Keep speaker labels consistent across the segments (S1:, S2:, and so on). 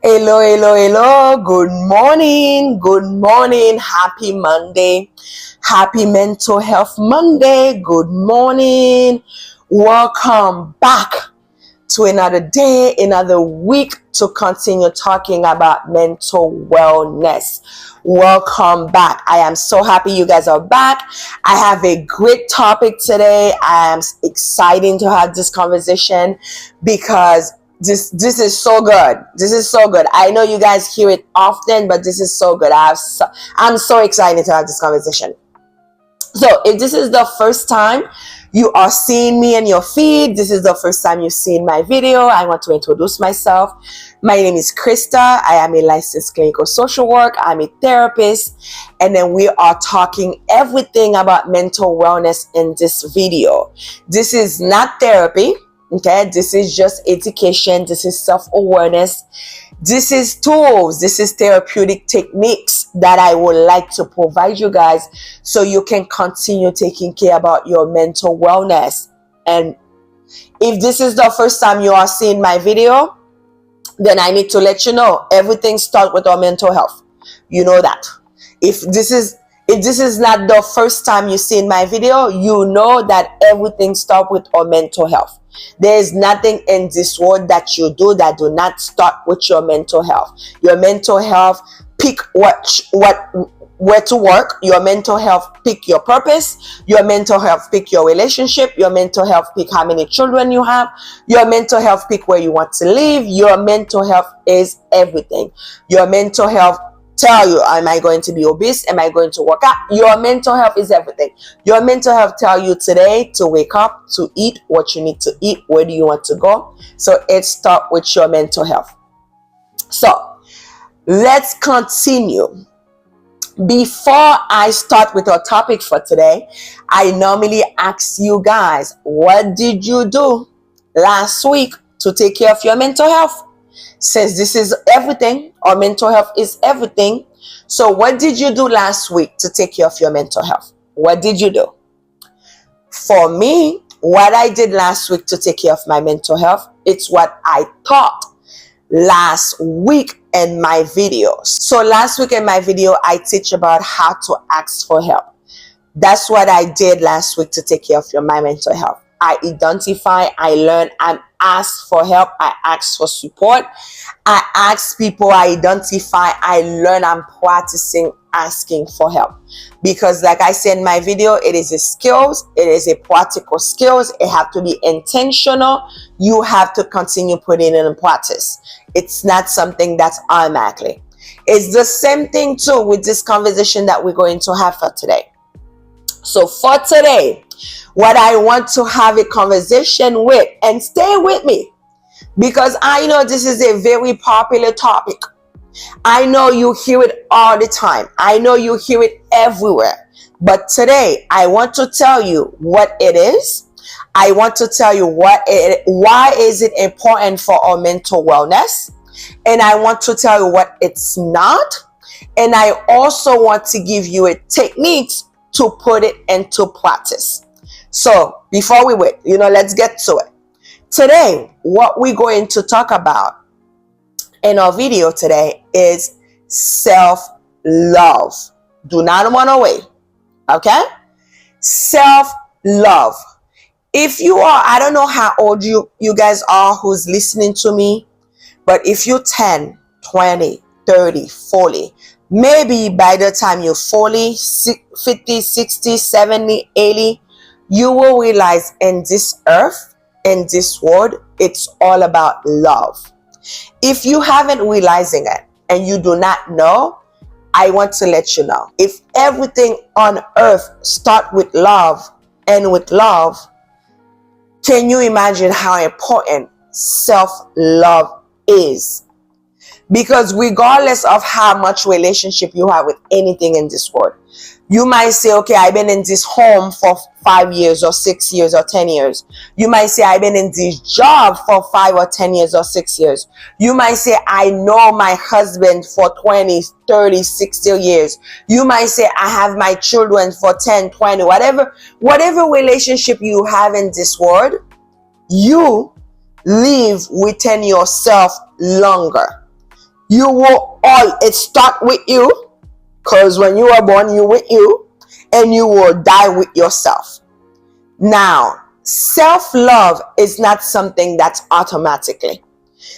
S1: Hello, hello, hello. Good morning. Good morning. Happy Monday. Happy Mental Health Monday. Good morning. Welcome back to another day, another week to continue talking about mental wellness. Welcome back. I am so happy you guys are back. I have a great topic today. I am excited to have this conversation because this is so good. This is so good. I know you guys hear it often, but this is so good. I'm so excited to have this conversation. So if this is the first time you are seeing me in your feed, this is the first time you've seen my video, I want to introduce myself. My name is Krista. I am a licensed clinical social worker. I'm a therapist. And then we are talking everything about mental wellness in this video. This is not therapy. Okay, this is just education. This is self-awareness. This is tools. This is therapeutic techniques that I would like to provide you guys so you can continue taking care about your mental wellness. And if this is the first time you are seeing my video, then I need to let you know everything starts with our mental health. You know that. If this is not the first time you've seen my video, you know that everything starts with our mental health. There is nothing in this world that you do that do not start with your mental health. Your mental health pick where to work. Your mental health pick your purpose. Your mental health pick your relationship. Your mental health pick how many children you have. Your mental health pick where you want to live. Your mental health is everything. Your mental health tell you, am I going to be obese? Am I going to work out? Your mental health is everything. Your mental health tell you today to wake up, to eat what you need to eat, where do you want to go. So it starts with your mental health. So let's continue. Before I start with our topic for today, I normally ask you guys, what did you do last week to take care of your mental health? Since this is everything, our mental health is everything. So what did you do last week to take care of your mental health? What did you do? For me, what I did last week to take care of my mental health, it's what I taught last week in my videos. So last week in my video, I teach about how to ask for help. That's what I did last week to take care of my mental health. I identify, I learn, I ask for help, I ask for support, I ask people, I identify, I learn, I'm practicing asking for help. Because like I said in my video, it is a skills, it is a practical skills, it have to be intentional, you have to continue putting it in practice. It's not something that's automatically. It's the same thing too with this conversation that we're going to have for today. So for today, what I want to have a conversation with, and stay with me, because I know this is a very popular topic. I know you hear it all the time. I know you hear it everywhere. But today, I want to tell you what it is. I want to tell you why is it important for our mental wellness. And I want to tell you what it's not. And I also want to give you a techniques to put it into practice. So before we wait, let's get to it. Today, what we're going to talk about in our video today is self-love. Do not run away. Okay? Self-love. If you are, I don't know how old you guys are who's listening to me, but if you're 10, 20, 30, 40, maybe by the time you're 40, 50, 60, 70, 80, you will realize in this earth, in this world, it's all about love. If you haven't realizing it and you do not know, I want to let you know. If everything on earth starts with love and with love, can you imagine how important self-love is? Because regardless of how much relationship you have with anything in this world, you might say, okay, I've been in this home for 5 years or 6 years or 10 years. You might say, I've been in this job for 5 or 10 years or 6 years. You might say, I know my husband for 20, 30, 60 years. You might say, I have my children for 10, 20, whatever relationship you have in this world, you live within yourself longer. You will all, it start with you, because when you are born, you with you, and you will die with yourself. Now, self-love is not something that's automatically.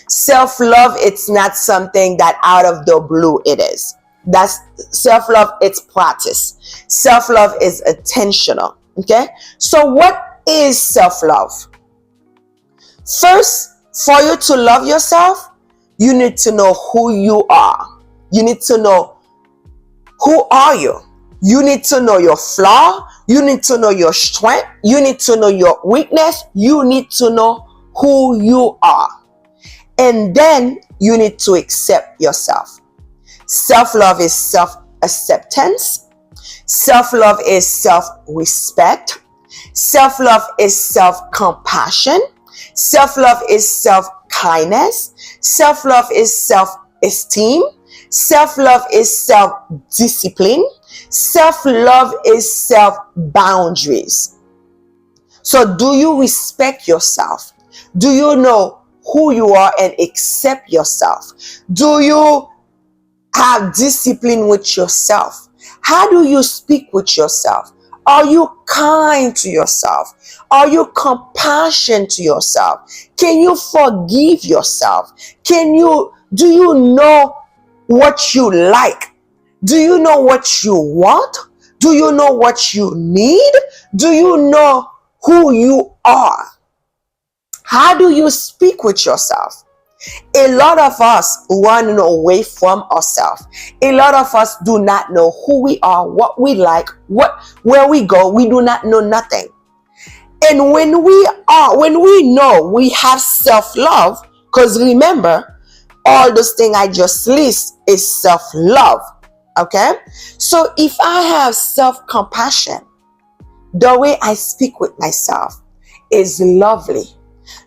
S1: Self-love, it's not something that out of the blue it is. That's self-love, it's practice. Self-love is intentional. Okay? So what is self-love? First, for you to love yourself, you need to know who you are. You need to know who are you. You need to know your flaw. You need to know your strength. You need to know your weakness. You need to know who you are. And then you need to accept yourself. Self-love is self-acceptance. Self-love is self-respect. Self-love is self-compassion. Self-love is self-kindness. Self-love is self-esteem. Self-love is self-discipline. Self-love is self-boundaries. So do you respect yourself? Do you know who you are and accept yourself? Do you have discipline with yourself? How do you speak with yourself? Are you kind to yourself? Are you compassionate to yourself? Can you forgive yourself? Do you know what you like? Do you know what you want? Do you know what you need? Do you know who you are? How do you speak with yourself? A lot of us run away from ourselves. A lot of us do not know who we are, what we like, where we go. We do not know nothing. And when we know we have self-love, because remember, all those things I just list is self-love. Okay? So if I have self-compassion, the way I speak with myself is lovely.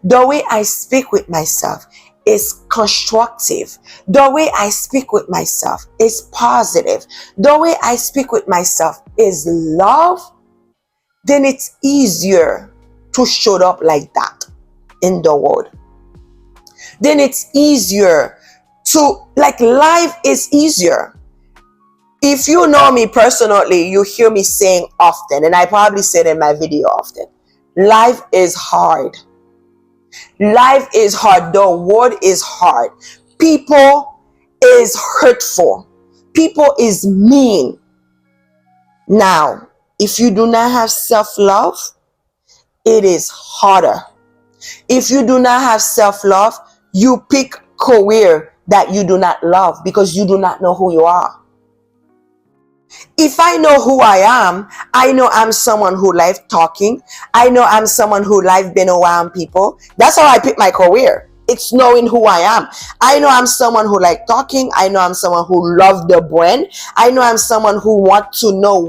S1: The way I speak with myself is constructive. The way I speak with myself is positive. The way I speak with myself is love. Then it's easier to show up like that in the world. Then it's easier to, like, life is easier. If you know me personally, you hear me saying often, and I probably said in my video often, life is hard. Life is hard. The world is hard. People is hurtful. People is mean. Now, if you do not have self-love, it is harder. If you do not have self-love, you pick career that you do not love because you do not know who you are. If I know who I am, I know I'm someone who likes talking. I know I'm someone who likes being around people. That's how I pick my career. It's knowing who I am. I know I'm someone who likes talking. I know I'm someone who loves the brand. I know I'm someone who wants to know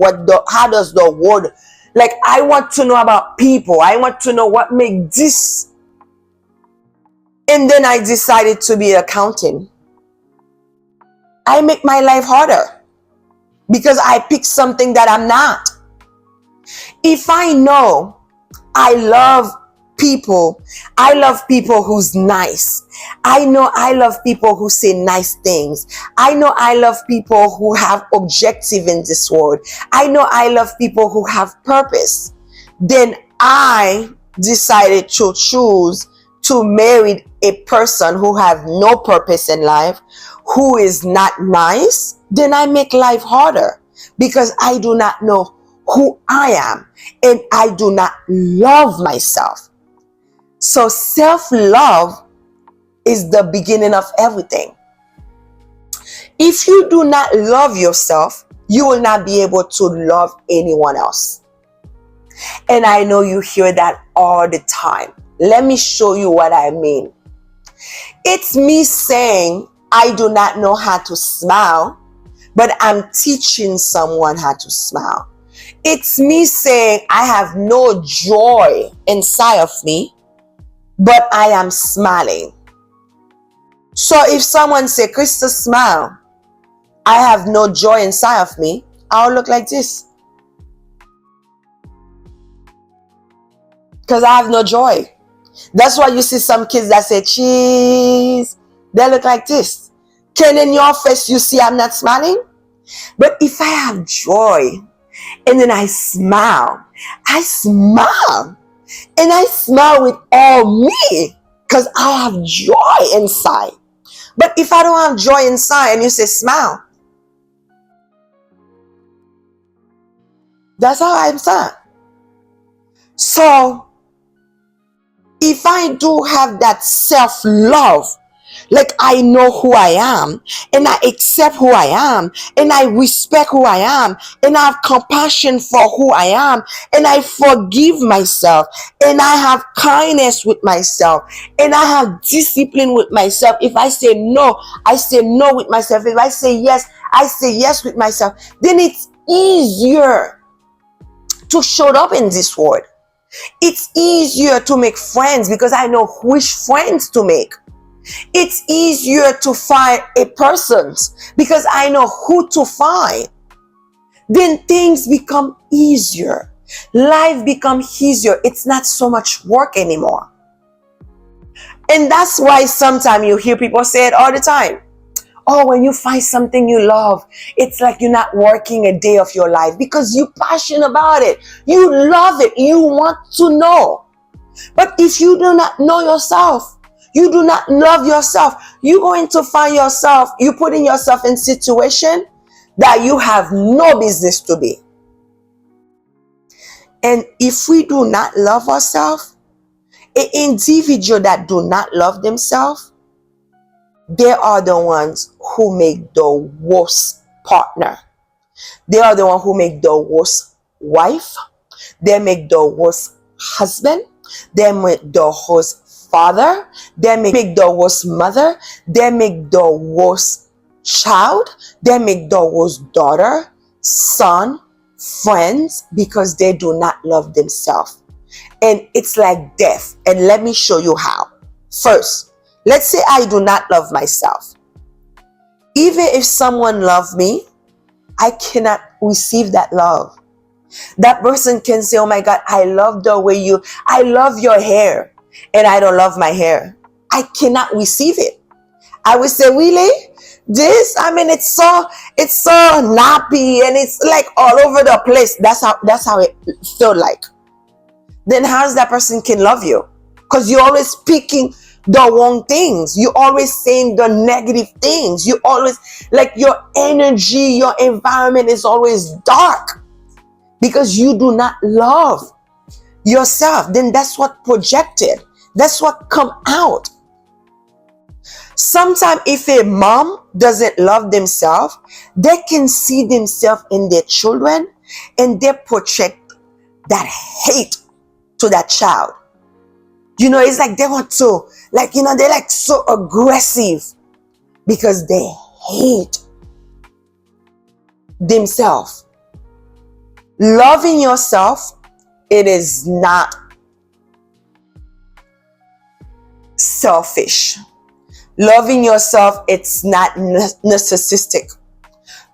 S1: how does the world, like, I want to know about people. I want to know what makes this. And then I decided to be accounting. I make my life harder because I pick something that I'm not. If I know I love people who's nice. I know I love people who say nice things. I know I love people who have objective in this world. I know I love people who have purpose. Then I decided to choose to marry a person who have no purpose in life, who is not nice. Then I make life harder because I do not know who I am and I do not love myself. So self-love is the beginning of everything. If you do not love yourself, you will not be able to love anyone else. And I know you hear that all the time. Let me show you what I mean. It's me saying I do not know how to smile, but I'm teaching someone how to smile. It's me saying I have no joy inside of me, but I am smiling. So if someone say, Krista, smile, I have no joy inside of me, I'll look like this. Because I have no joy. That's why you see some kids that say cheese, they look like this. Can in your face you see I'm not smiling? But if I have joy and then I smile, and I smile with all me because I have joy inside. But if I don't have joy inside and you say smile, that's how I'm sad. So if I do have that self-love, like I know who I am and I accept who I am and I respect who I am and I have compassion for who I am and I forgive myself and I have kindness with myself and I have discipline with myself. If I say no, I say no with myself. If I say yes, I say yes with myself. Then it's easier to show up in this world. It's easier to make friends because I know which friends to make. It's easier to find a person because I know who to find. Then things become easier. Life becomes easier. It's not so much work anymore. And that's why sometimes you hear people say it all the time. Oh, when you find something you love, it's like you're not working a day of your life because you're passionate about it. You love it. You want to know. But if you do not know yourself, you do not love yourself, you're going to find yourself, you're putting yourself in a situation that you have no business to be. And if we do not love ourselves, an individual that do not love themselves, they are the ones who make the worst partner. They are the ones who make the worst wife. They make the worst husband. They make the worst father. They make the worst mother. They make the worst child. They make the worst daughter, son, friends, because they do not love themselves. And it's like death. And let me show you how. First, let's say I do not love myself. Even if someone loves me, I cannot receive that love. That person can say, oh my God, I love I love your hair. And I don't love my hair. I cannot receive it. I would say, really? It's so nappy and it's like all over the place. That's how it feel like. Then how's that person can love you? Because you're always speaking the wrong things. You're always saying the negative things. You always, like, your energy, your environment is always dark because you do not love yourself. Then that's what projected. That's what come out. Sometimes if a mom doesn't love themselves, they can see themselves in their children and they project that hate to that child. It's like they want to, they're like so aggressive because they hate themselves. Loving yourself, it is not selfish. Loving yourself, it's not narcissistic.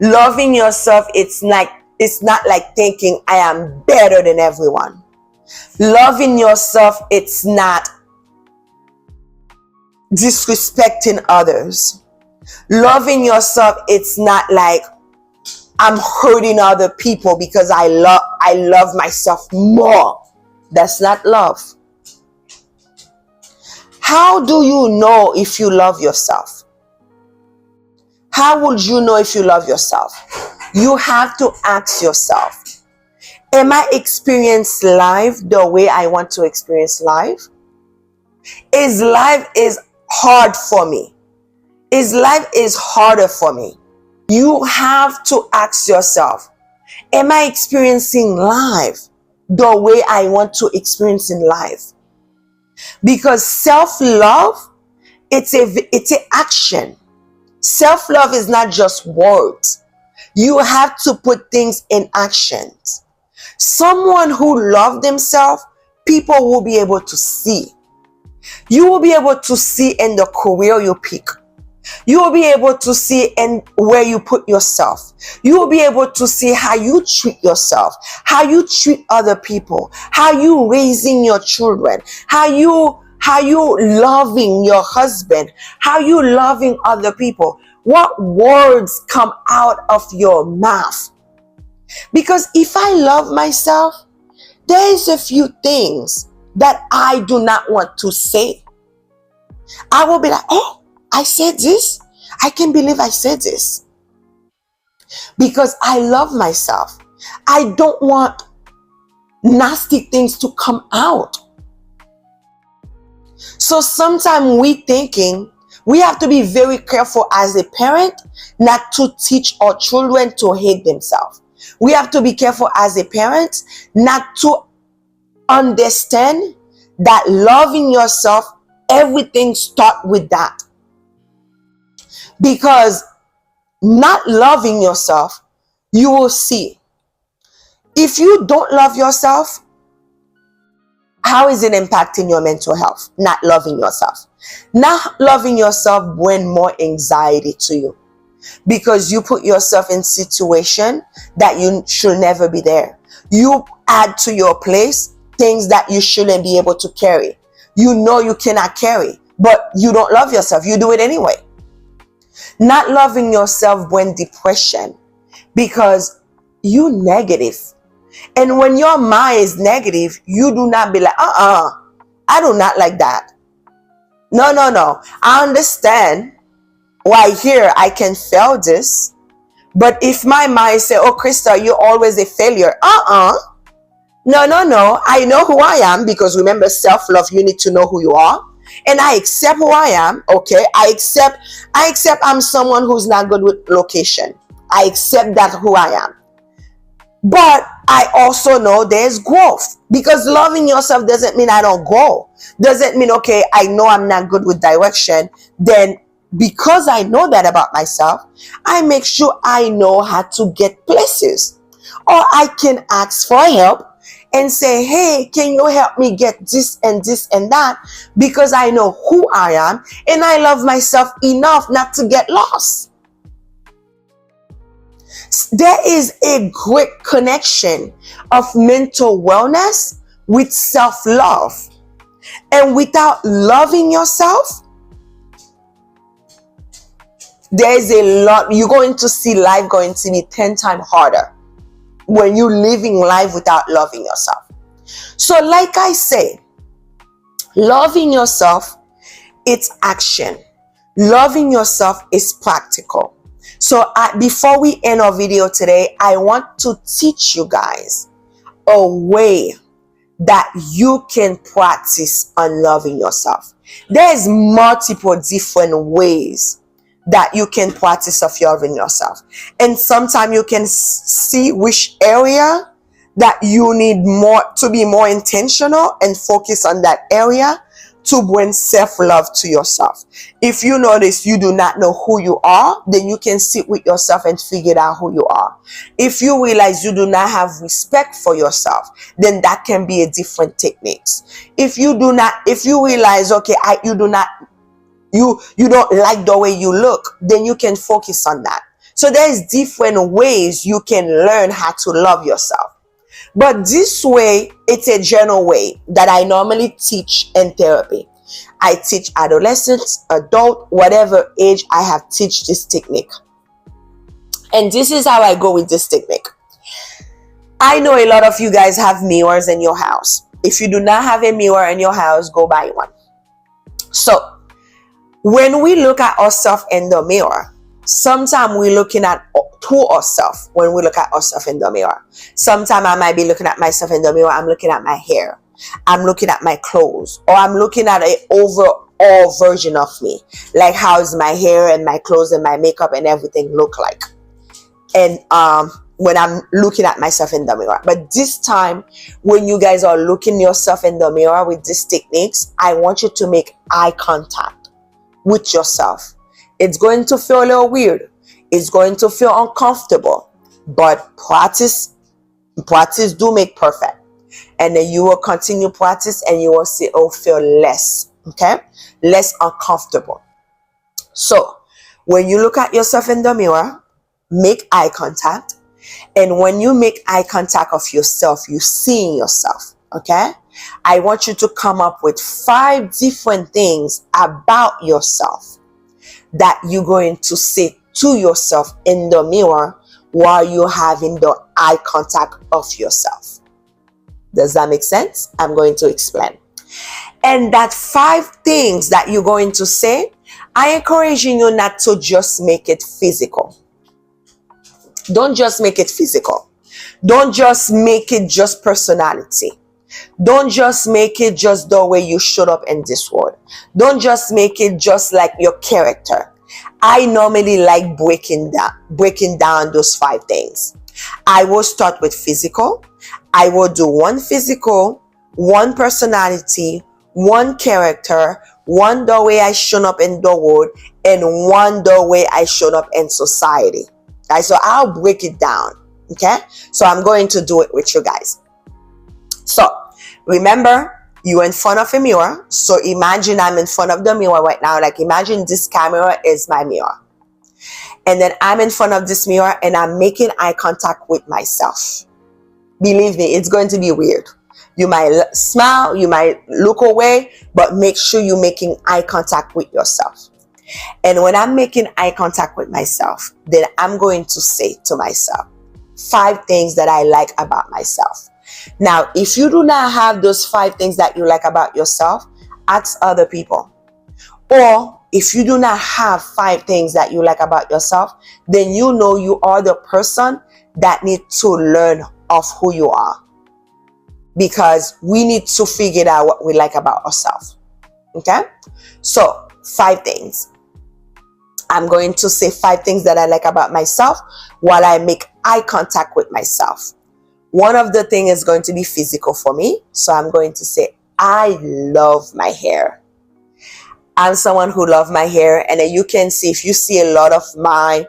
S1: Loving yourself, it's not like thinking I am better than everyone. Loving yourself, it's not disrespecting others. Loving yourself, it's not like I'm hurting other people because I love myself more. That's not love. How do you know if you love yourself? How would you know if you love yourself? You have to ask yourself, am I experiencing life the way I want to experience life? Is life hard for me? Is life harder for me? You have to ask yourself, am I experiencing life the way I want to experience in life? Because self-love, it's an action. Self-love is not just words. You have to put things in actions. Someone who loves themselves, people will be able to see. You will be able to see in the career you pick. You will be able to see in where you put yourself. You will be able to see how you treat yourself, how you treat other people, how you raising your children, how you loving your husband, how you loving other people. What words come out of your mouth? Because if I love myself, there's a few things that I do not want to say. I will be like, oh, I said this. I can't believe I said this. Because I love myself. I don't want nasty things to come out. So sometimes we have to be very careful as a parent not to teach our children to hate themselves. We have to be careful as a parent not to understand that loving yourself, everything starts with that. Because not loving yourself, you will see. If you don't love yourself, how is it impacting your mental health? Not loving yourself. Not loving yourself brings more anxiety to you because you put yourself in situation that you should never be there. You add to your place things that you shouldn't be able to carry. You know you cannot carry, but you don't love yourself. You do it anyway. Not loving yourself brings depression because you negative. And when your mind is negative, you do not be like, I do not like that. No. I understand why here I can fail this. But if my mind say, oh, Krista, you're always a failure. No. I know who I am because remember, self-love, you need to know who you are. And I accept who I am. Okay. I accept I'm someone who's not good with location. I accept that who I am. But I also know there's growth because loving yourself doesn't mean I don't grow. Doesn't mean, okay, I know I'm not good with direction. Then because I know that about myself, I make sure I know how to get places. Or I can ask for help and say, hey, can you help me get this and this and that? Because I know who I am and I love myself enough not to get lost. There is a great connection of mental wellness with self-love. And without loving yourself, there's a lot. You're going to see life going to be 10 times harder when you're living life without loving yourself. So like I say, loving yourself, it's action. Loving yourself is practical. So before we end our video today, I want to teach you guys a way that you can practice on loving yourself. There's multiple different ways that you can practice of loving yourself. And sometimes you can see which area that you need more to be more intentional and focus on that area to bring self-love to yourself. If you notice you do not know who you are, then you can sit with yourself and figure out who you are. If you realize you do not have respect for yourself, then that can be a different technique. If you realize, okay, you don't like the way you look, then you can focus on that. So there's different ways you can learn how to love yourself. But this way, it's a general way that I normally teach in therapy. I teach adolescents, adult, whatever age, I have teach this technique. And this is how I go with this technique. I know a lot of you guys have mirrors in your house. If you do not have a mirror in your house, go buy one. So when we look at ourselves in the mirror, sometimes we're looking at to ourselves when we look at ourselves in the mirror. Sometimes I might be looking at myself in the mirror. I'm looking at my hair. I'm looking at my clothes. Or I'm looking at an overall version of me. Like how's my hair and my clothes and my makeup and everything look like. And when I'm looking at myself in the mirror. But this time, when you guys are looking yourself in the mirror with these techniques, I want you to make eye contact with yourself. It's going to feel a little weird. It's going to feel uncomfortable, but practice do make perfect. And then you will continue practice and you will see it will feel less uncomfortable. So when you look at yourself in the mirror, make eye contact. And when you make eye contact of yourself, you seeing yourself. Okay. I want you to come up with 5 different things about yourself that you're going to say to yourself in the mirror while you're having the eye contact of yourself. Does that make sense? I'm going to explain. And that 5 things that you're going to say, I encouraging you not to just make it physical. Don't just make it physical. Don't just make it just personality. Don't just make it just the way you showed up in this world. Don't just make it just like your character. I normally like breaking down those 5 things. I will start with physical. I will do 1 physical, 1 personality, 1 character, 1 the way I showed up in the world, and 1 the way I showed up in society. Okay, so I'll break it down. Okay, so I'm going to do it with you guys. So remember, you're in front of a mirror. So imagine I'm in front of the mirror right now. Like imagine this camera is my mirror. And then I'm in front of this mirror and I'm making eye contact with myself. Believe me, it's going to be weird. You might smile, you might look away, but make sure you're making eye contact with yourself. And when I'm making eye contact with myself, then I'm going to say to myself 5 things that I like about myself. Now, if you do not have those 5 things that you like about yourself, ask other people. Or if you do not have 5 things that you like about yourself, then you know you are the person that needs to learn of who you are. Because we need to figure out what we like about ourselves. Okay? So, 5 things. I'm going to say 5 things that I like about myself while I make eye contact with myself. One of the things is going to be physical for me. So I'm going to say, I love my hair. I'm someone who loves my hair. And then you can see, if you see a lot of my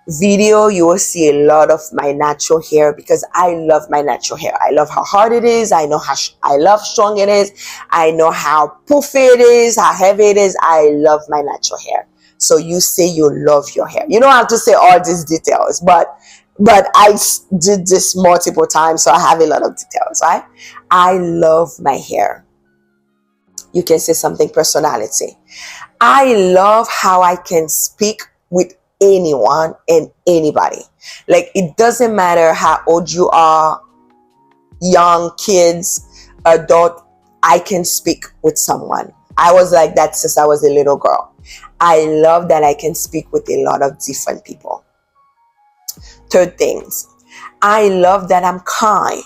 S1: video, you will see a lot of my natural hair because I love my natural hair. I love how hard it is. I know I love strong it is. I know how puffy it is, how heavy it is. I love my natural hair. So you say you love your hair. You don't have to say all these details, but I did this multiple times, so I have a lot of details, right? I love my hair. You can say something personality. I love how I can speak with anyone and anybody. Like, it doesn't matter how old you are, young, kids, adult, I can speak with someone. I was like that since I was a little girl. I love that I can speak with a lot of different people. 3rd things, I love that I'm kind.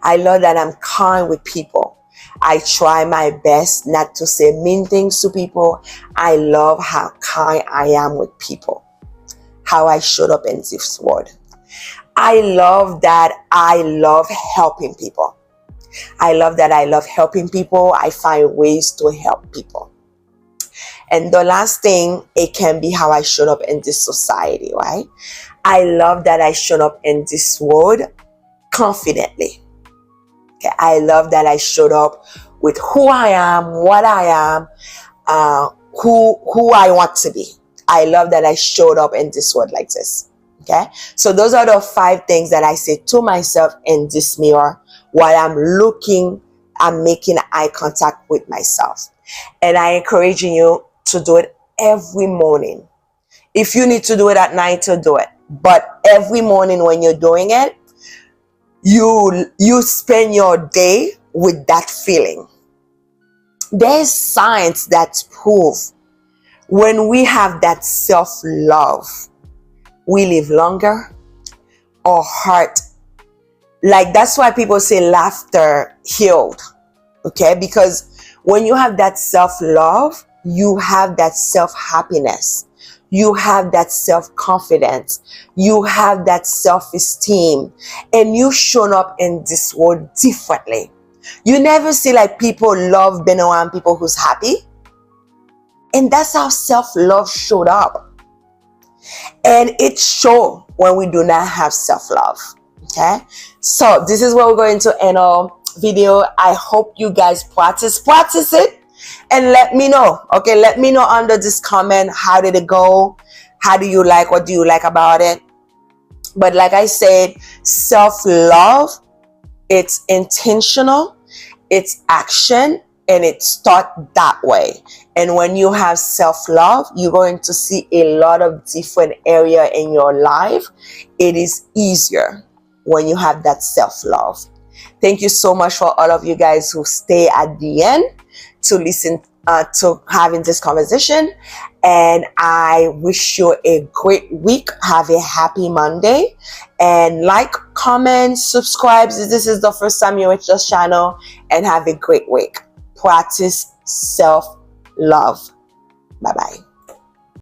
S1: I love that I'm kind with people. I try my best not to say mean things to people. I love how kind I am with people, how I showed up in this world. I love that I love helping people. I love that I love helping people. I find ways to help people. And the last thing, it can be how I showed up in this society, right? I love that I showed up in this world confidently. Okay, I love that I showed up with who I am, what I am, who I want to be. I love that I showed up in this world like this. Okay, so those are the 5 things that I say to myself in this mirror while I'm making eye contact with myself. And I encouraging you to do it every morning. If you need to do it at night, to do it. But every morning when you're doing it, you spend your day with that feeling. There's science that prove when we have that self-love, we live longer, our heart. Like, that's why people say laughter healed. Okay? Because when you have that self-love, you have that self-happiness. You have that self-confidence. You have that self-esteem. And you've shown up in this world differently. You never see like people love being around people who's happy. And that's how self-love showed up. And it shows when we do not have self-love. Okay? So this is where we're going to end our video. I hope you guys practice it. And let me know, okay? Let me know under this comment, how did it go? How do you like? What do you like about it? But like I said, self-love, it's intentional, it's action, And it starts that way. And when you have self-love, you're going to see a lot of different area in your life. It is easier when you have that self-love. Thank you so much for all of you guys who stay at the end to listen to having this conversation. And I wish you a great week. Have a happy Monday. And like, comment, subscribe if this is the first time you're with this channel. And have a great week. Practice self-love. Bye-bye.